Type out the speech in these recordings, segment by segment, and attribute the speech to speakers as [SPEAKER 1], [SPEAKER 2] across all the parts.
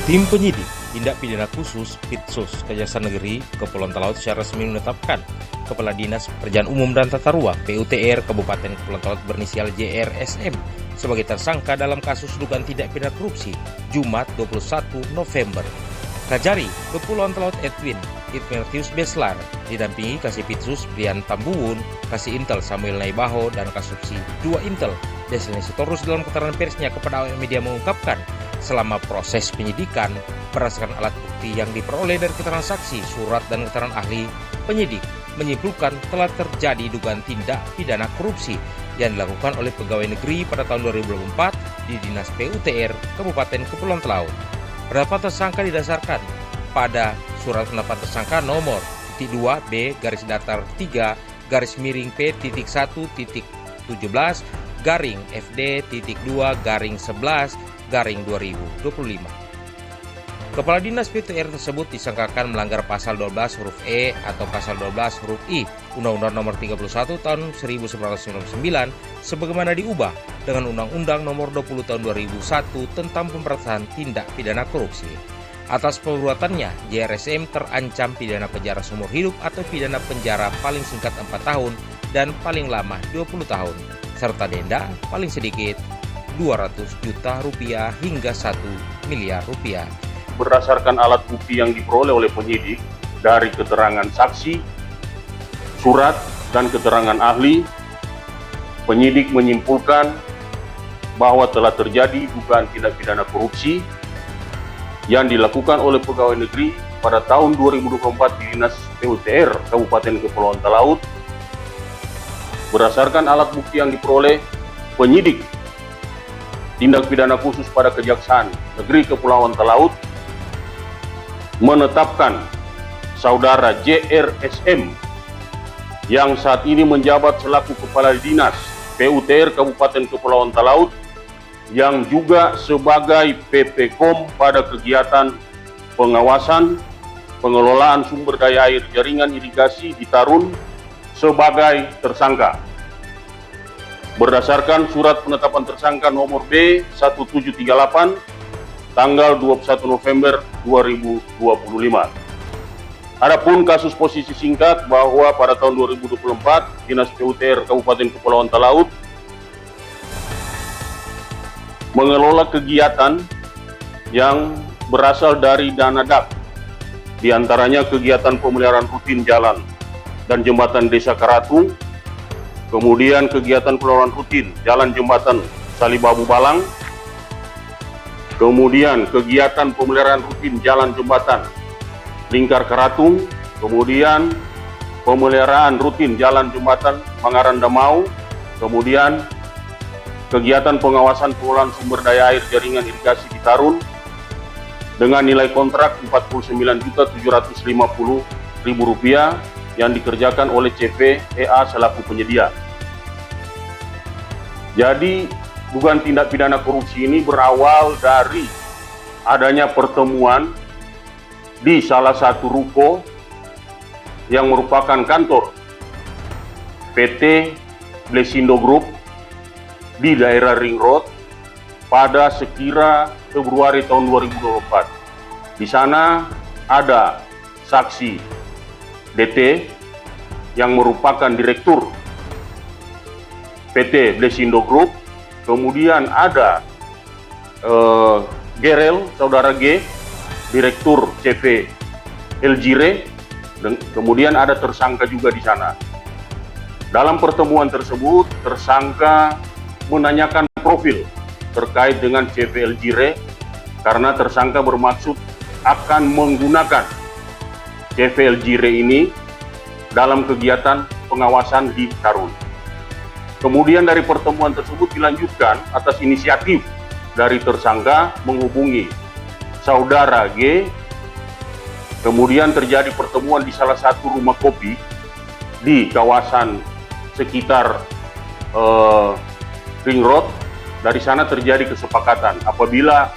[SPEAKER 1] Tim penyidik tindak pidana khusus Pitsus Kejaksaan Negeri Kepulauan Talaut secara resmi menetapkan Kepala Dinas Pekerjaan Umum dan Tata Ruang PUTR Kabupaten Kepulauan Talaut berinisial JRSM sebagai tersangka dalam kasus dugaan tindak pidana korupsi Jumat 21 November. Kajari Kepulauan Talaut Edwin Idmertius Beslar didampingi Kasih Pitsus Brian Tambuwun, Kasih Intel Samuel Naibaho, dan Kasubsi 2 Intel Deslin Sitorus dalam keterangan persnya kepada awak media mengungkapkan selama proses penyidikan berdasarkan alat bukti yang diperoleh dari keterangan saksi, surat, dan keterangan ahli, penyidik menyimpulkan telah terjadi dugaan tindak pidana korupsi yang dilakukan oleh pegawai negeri pada tahun 2024 di Dinas PUTR Kabupaten Kepulauan Talaut. Penetapan tersangka didasarkan pada surat penetapan tersangka nomor 2B garis datar 3 garis miring P.1.17 garing FD.2 garing 11 garing 2025. Kepala Dinas PUTR tersebut disangkakan melanggar pasal 12 huruf E atau pasal 12 huruf I Undang-Undang Nomor 31 Tahun 1999 sebagaimana diubah dengan Undang-Undang Nomor 20 Tahun 2001 tentang pemberantasan tindak pidana korupsi. Atas perbuatannya, JRSM terancam pidana penjara seumur hidup atau pidana penjara paling singkat 4 tahun dan paling lama 20 tahun, serta denda paling sedikit 200 juta rupiah hingga 1 miliar rupiah.
[SPEAKER 2] Berdasarkan alat bukti yang diperoleh oleh penyidik dari keterangan saksi, surat, dan keterangan ahli, penyidik menyimpulkan bahwa telah terjadi dugaan tindak pidana korupsi yang dilakukan oleh pegawai negeri pada tahun 2024 di Dinas PUTR Kabupaten Kepulauan Talaut. Berdasarkan alat bukti yang diperoleh, penyidik tindak pidana khusus pada Kejaksaan Negeri Kepulauan Talaut menetapkan saudara JRSM yang saat ini menjabat selaku Kepala Dinas PUTR Kabupaten Kepulauan Talaut yang juga sebagai PPKOM pada kegiatan pengawasan pengelolaan sumber daya air jaringan irigasi di Tarun sebagai tersangka. Berdasarkan surat penetapan tersangka nomor B1738 tanggal 21 November 2025. Adapun kasus posisi singkat bahwa pada tahun 2024 Dinas PUTR Kabupaten Kepulauan Talaut mengelola kegiatan yang berasal dari dana DAP, diantaranya kegiatan pemeliharaan rutin jalan dan jembatan Desa Karatung, kemudian kegiatan pemeliharaan rutin jalan jembatan Salibabu Balang, kemudian kegiatan pemeliharaan rutin jalan jembatan Lingkar Karatung, kemudian pemeliharaan rutin jalan jembatan Mangaran Damau, kemudian kegiatan pengawasan pengelolaan sumber daya air jaringan irigasi di Tarun dengan nilai kontrak Rp49.750.000 yang dikerjakan oleh CV EA selaku penyedia. Jadi dugaan tindak pidana korupsi ini berawal dari adanya pertemuan di salah satu ruko yang merupakan kantor PT Blesindo Group di daerah Ring Road pada sekira Februari tahun 2024. Di sana ada saksi DT yang merupakan direktur PT Blesindo Group. Kemudian ada Gerel, saudara G, direktur CV Eljire, dan kemudian ada tersangka juga di sana. Dalam pertemuan tersebut, tersangka menanyakan profil terkait dengan CV Eljire karena tersangka bermaksud akan menggunakan CV Eljire ini dalam kegiatan pengawasan di Tarun. Kemudian dari pertemuan tersebut dilanjutkan atas inisiatif dari tersangka menghubungi saudara G. Kemudian terjadi pertemuan di salah satu rumah kopi di kawasan sekitar Ring Road. Dari sana terjadi kesepakatan apabila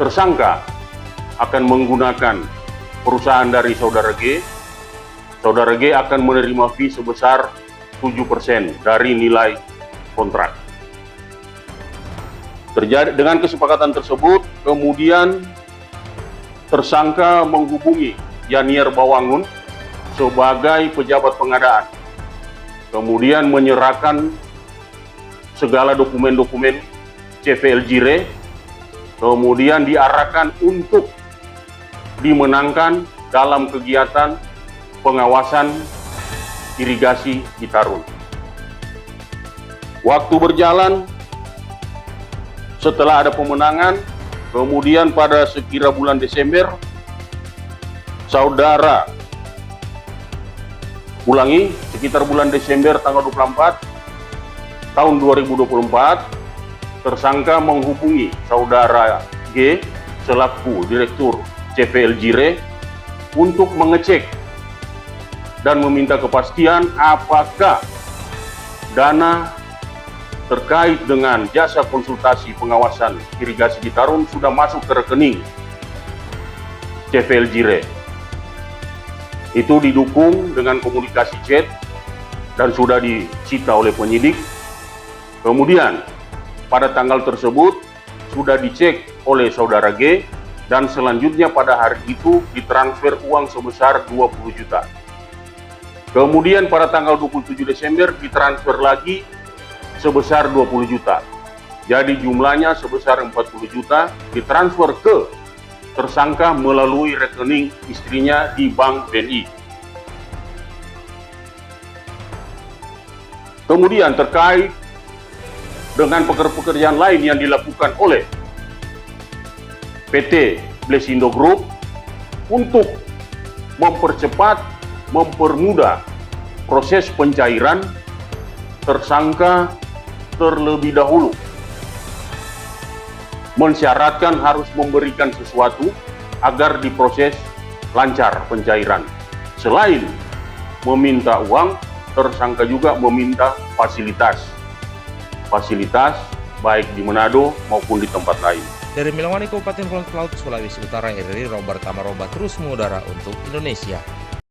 [SPEAKER 2] tersangka akan menggunakan perusahaan dari saudara G akan menerima fee sebesar 7% dari nilai kontrak. Terjadi dengan kesepakatan tersebut, kemudian tersangka menghubungi Yanier Bawangun sebagai pejabat pengadaan, kemudian menyerahkan segala dokumen-dokumen CV Elgire, kemudian diarahkan untuk dimenangkan dalam kegiatan pengawasan irigasi Citarum. Waktu berjalan, setelah ada pemenangan, kemudian pada sekira bulan Desember, saudara ulangi, sekitar bulan Desember tanggal 24 tahun 2024, tersangka menghubungi saudara G selaku Direktur CV Elgire untuk mengecek dan meminta kepastian apakah dana terkait dengan jasa konsultasi pengawasan irigasi Citarum sudah masuk ke rekening CV Elgire. Itu didukung dengan komunikasi chat dan sudah disita oleh penyidik. Kemudian pada tanggal tersebut sudah dicek oleh saudara G dan selanjutnya pada hari itu ditransfer uang sebesar 20 juta. Kemudian pada tanggal 27 Desember ditransfer lagi sebesar 20 juta. Jadi jumlahnya sebesar 40 juta ditransfer ke tersangka melalui rekening istrinya di Bank BNI. Kemudian terkait dengan pekerjaan lain yang dilakukan oleh PT Blesindo Group untuk mempercepat, mempermudah proses pencairan, tersangka terlebih dahulu mensyaratkan harus memberikan sesuatu agar diproses lancar pencairan. Selain meminta uang, tersangka juga meminta fasilitas baik di Manado maupun di tempat lain.
[SPEAKER 1] Dari Milawani, Kabupaten Pulau Laut, Sulawesi Utara, RRI Robert Tamaroba terus mengudara untuk Indonesia.